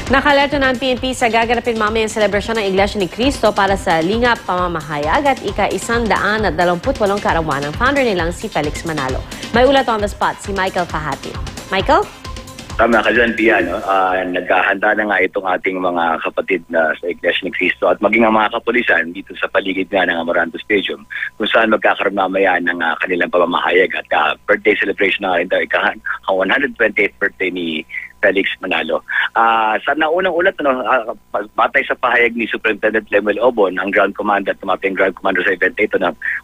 Nakalerto na ang PNP sa gaganapin mamayang selebrasyon ng Iglesia ni Cristo para sa Lingap Pamamahayag at ika-128 kaarawan ng founder nilang si Felix Manalo. May ulat on the spot si Michael Fahatin. Michael? Tama ka dyan, Pia. No? Naghahanda na nga itong ating mga kapatid na sa Iglesia ni Cristo at maging ang mga kapulisan dito sa paligid nga ng Amoranto Stadium kung saan magkakaroon mamaya ng kanilang pamamahayag at birthday celebration na rin daw ang 128th birthday ni Felix Manalo. Sa naunang ulat, batay sa pahayag ni Superintendent Lemuel Obon, ang ground commander at tumating ground commander sa event ito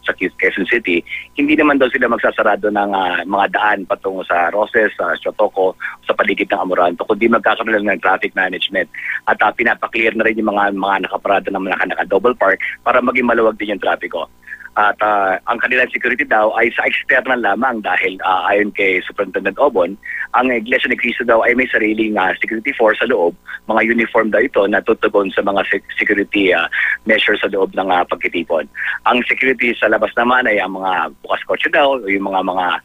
sa Quezon City, hindi naman daw sila magsasarado ng mga daan patungo sa Roses, sa Chotoco, sa paligid ng Amoranto, kundi magkakaroon lang ng traffic management. At pinapaklear na rin yung mga nakaparada ng naka-double park para maging maluwag din yung trapiko. At ang kanilang security daw ay sa external lamang dahil ayon kay Superintendent Obon, ang Iglesia ni Cristo daw ay may sariling security force sa loob, mga uniform daw ito na tutugon sa mga security measures sa loob ng pagtitipon. Ang security sa labas naman ay ang mga bukas kotse daw, yung mga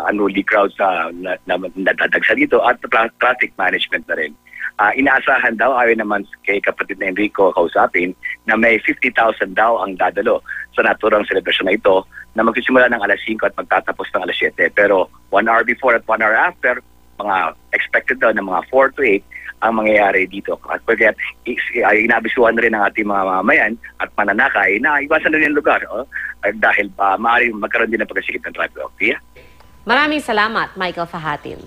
unruly crowds na nadadagsa dito at traffic management na rin. Inaasahan daw, ayon naman kay kapatid na Enrico kausapin, na may 50,000 daw ang dadalo sa naturang celebration na ito na magsisimula ng alas 5 at magtatapos ng alas 7. Pero 1 hour before at 1 hour after, mga expected daw na mga 4 to 8 ang mangyayari dito. At kaya inabisuhan na rin ng ating mga mamayan at mananakay na iwasan na rin yung lugar dahil maaaring magkaroon din ng pagkasikip ng traffic. Maraming salamat, Michael Fahatin.